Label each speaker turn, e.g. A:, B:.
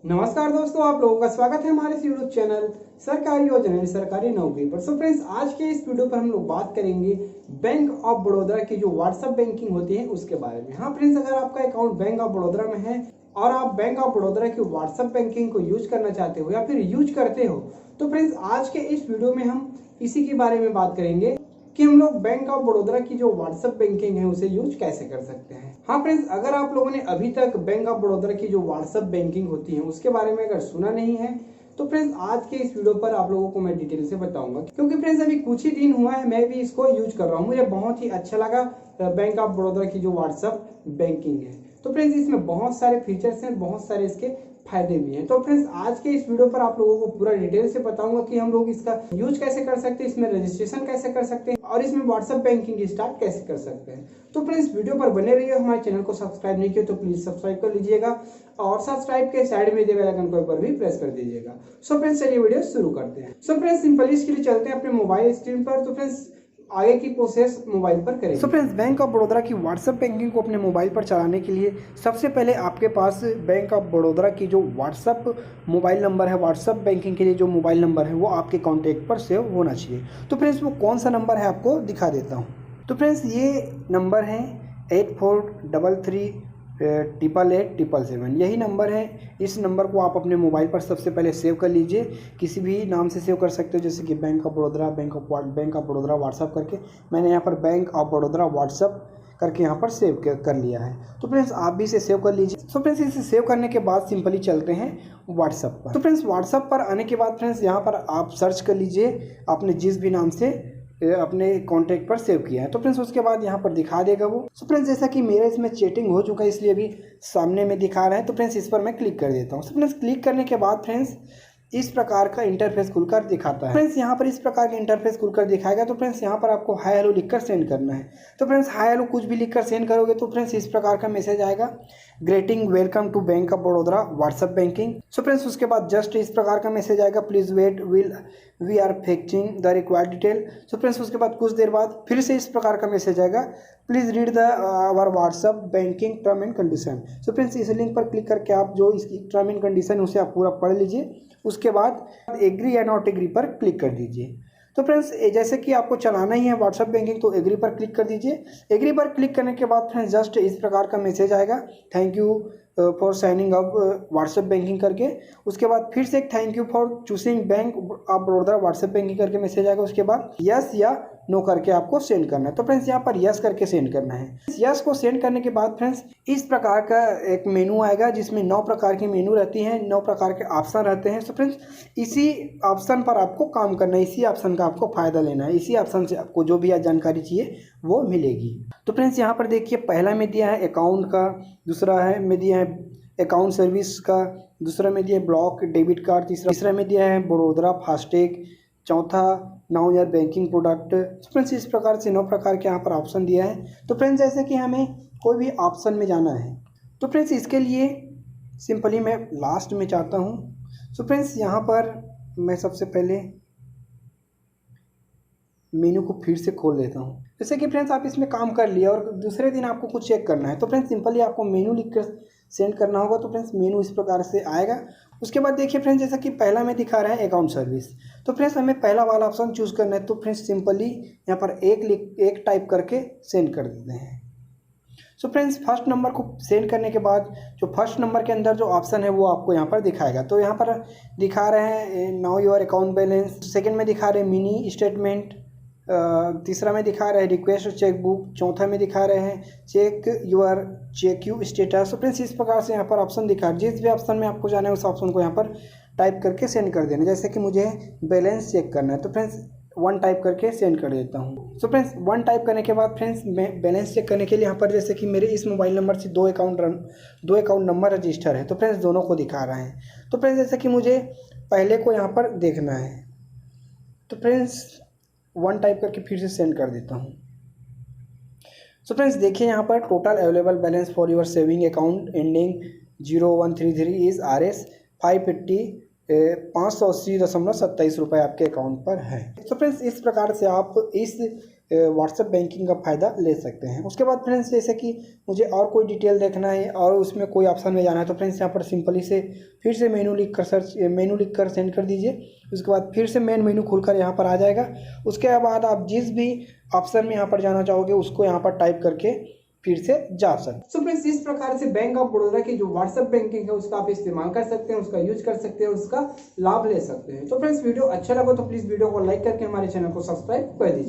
A: नमस्कार दोस्तों, आप लोगों का स्वागत है हमारे इस यूट्यूब चैनल सरकारी योजना सरकारी नौकरी पर। सो फ्रेंड्स, आज के इस वीडियो पर हम लोग बात करेंगे बैंक ऑफ बड़ौदा की जो व्हाट्सएप बैंकिंग होती है उसके बारे में। हाँ फ्रेंड्स, अगर आपका अकाउंट बैंक ऑफ बड़ौदा में है और आप बैंक ऑफ बड़ौदा की व्हाट्सएप बैंकिंग को यूज करना चाहते हो या फिर यूज करते हो, तो फ्रेंड्स आज के इस वीडियो में हम इसी के बारे में बात करेंगे कि हम लोग बैंक ऑफ बड़ौदा की जो व्हाट्सएप बैंकिंग है उसे यूज कैसे कर सकते हैं। हाँ फ्रेंड्स, अगर आप लोगों ने अभी तक बैंक ऑफ बड़ौदा की जो व्हाट्सएप बैंकिंग होती है उसके बारे में अगर सुना नहीं है तो फ्रेंड्स आज के इस वीडियो पर आप लोगों को मैं डिटेल से बताऊंगा, क्योंकि फ्रेंड्स अभी कुछ ही दिन हुआ है मैं भी इसको यूज कर रहा हूँ। मुझे बहुत ही अच्छा लगा बैंक ऑफ बड़ौदा की जो व्हाट्सएप बैंकिंग है। तो फ्रेंड्स इसमें बहुत सारे फीचर्स हैं, बहुत सारे इसके फायदे भी हैं। तो फ्रेंड्स आज के इस वीडियो पर आप लोगों को पूरा डिटेल से बताऊंगा कि हम लोग इसका यूज कैसे कर सकते हैं, इसमें रजिस्ट्रेशन कैसे कर सकते हैं और इसमें व्हाट्सएप बैंकिंग स्टार्ट कैसे कर सकते हैं। तो फ्रेंड्स वीडियो पर बने रहिए। हमारे चैनल को सब्सक्राइब नहीं किया तो प्लीज सब्सक्राइब कर लीजिएगा और सब्सक्राइब के साइड में दिए बेल आइकन को एक बार भी प्रेस कर दीजिएगा। सो फ्रेंड्स चलिए वीडियो शुरू करते हैं। सो फ्रेंड्स सिंपली इसके लिए चलते हैं अपने मोबाइल स्क्रीन पर। तो फ्रेंड्स आगे की प्रोसेस मोबाइल पर करेंगे। फ्रेंड्स बैंक ऑफ बड़ौदा की व्हाट्सएप बैंकिंग को अपने मोबाइल पर चलाने के लिए सबसे पहले आपके पास बैंक ऑफ बड़ौदा की जो व्हाट्सएप मोबाइल नंबर है, व्हाट्सएप बैंकिंग के लिए जो मोबाइल नंबर है वो आपके कॉन्टैक्ट पर सेव होना चाहिए। तो फ्रेंड्स वो कौन सा नंबर है आपको दिखा देता हूँ। तो फ्रेंड्स ये नंबर है 8433 यही नंबर है। इस नंबर को आप अपने मोबाइल पर सबसे पहले सेव कर लीजिए। किसी भी नाम से सेव कर सकते हो, जैसे कि bank of Baroda, bank of Baroda WhatsApp करके मैंने यहाँ पर बैंक ऑफ बड़ौदा व्हाट्सएप करके यहाँ पर सेव कर लिया है। तो फ्रेंड्स आप भी इसे सेव कर लीजिए। तो फ्रेंड्स इसे सेव करने के बाद सिंपली चलते हैं व्हाट्सएप पर। तो फ्रेंड्स व्हाट्सएप पर आने के बाद फ्रेंड्स यहाँ पर आप सर्च कर लीजिए आपने जिस भी नाम से अपने कॉन्टैक्ट पर सेव किया है। तो फ्रेंड्स उसके बाद यहाँ पर दिखा देगा वो। तो फ्रेंड्स जैसा कि मेरा इसमें चैटिंग हो चुका है इसलिए अभी सामने में दिखा रहा है। तो फ्रेंड्स इस पर मैं क्लिक कर देता हूँ। तो फ्रेंड्स क्लिक करने के बाद फ्रेंड्स इस प्रकार का इंटरफेस खुलकर दिखाता है। फ्रेंड्स यहाँ पर इस प्रकार का इंटरफेस खुलकर दिखाएगा। तो फ्रेंड्स यहाँ पर आपको हाय हेलो लिखकर सेंड करना है। तो फ्रेंड्स हाय हेलो कुछ भी लिखकर सेंड करोगे तो फ्रेंड्स इस प्रकार का मैसेज आएगा, greeting welcome to bank of Baroda WhatsApp banking. So friends उसके बाद जस्ट इस प्रकार का मैसेज आएगा, please wait we are fetching the required detail. So friends उसके बाद कुछ देर बाद फिर से इस प्रकार का मैसेज आएगा, please read the our WhatsApp banking term and condition. So friends इस लिंक पर क्लिक करके आप जो इसकी टर्म एंड कंडीशन उसे आप पूरा पढ़ लीजिए। उसके बाद एग्री या नॉट एग्री पर क्लिक कर दीजिए। तो फ्रेंड्स जैसे कि आपको चलाना ही है व्हाट्सएप बैंकिंग तो एग्री पर क्लिक कर दीजिए। एग्री पर क्लिक करने के बाद फ्रेंड्स जस्ट इस प्रकार का मैसेज आएगा, thank you for signing up WhatsApp banking करके। उसके बाद फिर से एक thank you for choosing bank of Baroda WhatsApp banking करके मैसेज आएगा। उसके बाद यस या नो करके आपको सेंड करना है। तो फ्रेंड्स यहाँ पर यस करके सेंड करना है। यस को सेंड करने के बाद फ्रेंड्स इस प्रकार का एक मेनू आएगा जिसमें 9 प्रकार की मेनू रहती हैं, 9 प्रकार के ऑप्शन रहते हैं। तो फ्रेंड्स इसी ऑप्शन पर आपको काम करना है, इसी ऑप्शन का आपको फ़ायदा लेना है। इसी ऑप्शन से आपको जो भी जानकारी चाहिए वो मिलेगी। तो फ्रेंड्स यहाँ पर देखिए पहला में दिया है अकाउंट का, दूसरा है में दिया है अकाउंट सर्विस का, दूसरा में दिया है ब्लॉक डेबिट कार्ड, तीसरा में दिया है बड़ौदा फास्टैग, चौथा नाउ योर बैंकिंग प्रोडक्ट। तो फ्रेंड्स इस प्रकार से 9 प्रकार के यहाँ पर ऑप्शन दिया है। तो फ्रेंड्स जैसे कि हमें कोई भी ऑप्शन में जाना है तो फ्रेंड्स इसके लिए सिंपली मैं लास्ट में चाहता हूँ। तो फ्रेंड्स यहाँ पर मैं सबसे पहले मेनू को फिर से खोल लेता हूँ। जैसे कि फ्रेंड्स आप इसमें काम कर लिया और दूसरे दिन आपको कुछ चेक करना है तो फ्रेंड्स सिंपली आपको मेनू लिख कर सेंड करना होगा। तो फ्रेंड्स मेनू इस प्रकार से आएगा। उसके बाद देखिए फ्रेंड्स जैसा कि पहला में दिखा रहा है अकाउंट सर्विस। तो फ्रेंड्स हमें पहला वाला ऑप्शन चूज़ करना है। तो फ्रेंड्स सिंपली यहाँ पर एक टाइप करके सेंड कर देते हैं। सो फ्रेंड्स फर्स्ट नंबर को सेंड करने के बाद जो फर्स्ट नंबर के अंदर जो ऑप्शन है वो आपको यहाँ पर दिखाएगा। तो यहाँ पर दिखा रहे हैं now your account balance, second में दिखा रहे हैं मिनी स्टेटमेंट, तीसरा में दिखा रहे हैं रिक्वेस्ट चेकबुक, चौथा में दिखा रहे हैं चेक यू स्टेटस। तो फ्रेंड्स इस प्रकार से यहाँ पर ऑप्शन दिखा, जिस भी ऑप्शन में आपको जाना है उस ऑप्शन को यहाँ पर टाइप करके सेंड कर देना। जैसे कि मुझे बैलेंस चेक करना है तो फ्रेंड्स 1 टाइप करके सेंड कर देता हूँ। तो फ्रेंड्स 1 टाइप करने के बाद फ्रेंड्स मैं बैलेंस चेक करने के लिए यहाँ पर जैसे कि मेरे इस मोबाइल नंबर से 2 अकाउंट नंबर रजिस्टर है तो फ्रेंड्स दोनों को दिखा रहा है। तो फ्रेंड्स जैसे कि मुझे पहले को यहाँ पर देखना है तो फ्रेंड्स 1 टाइप करके फिर से सेंड कर देता हूँ। सो फ्रेंड्स देखिए यहाँ पर total available balance for your saving account ending 0133 is RS 580.27 रुपये आपके अकाउंट पर है। तो फ्रेंड्स इस प्रकार से आप इस व्हाट्सएप बैंकिंग का फ़ायदा ले सकते हैं। उसके बाद फ्रेंड्स जैसे कि मुझे और कोई डिटेल देखना है और उसमें कोई ऑप्शन में जाना है तो फ्रेंड्स यहाँ पर सिंपली से फिर से मेनू लिख कर सेंड कर दीजिए। उसके बाद फिर से मेन मेनू खुलकर यहाँ पर आ जाएगा। उसके बाद आप जिस भी ऑप्शन में यहाँ पर जाना चाहोगे उसको यहाँ पर टाइप करके फिर से जा सकते। सो फ्रेंड्स इस प्रकार से बैंक ऑफ बड़ौदा की जो व्हाट्सएप बैंकिंग है उसका आप इस्तेमाल कर सकते हैं, उसका यूज कर सकते हैं, उसका लाभ ले सकते हैं। तो फ्रेंड्स वीडियो अच्छा लगा तो प्लीज वीडियो को लाइक करके हमारे चैनल को सब्सक्राइब कर दीजिए।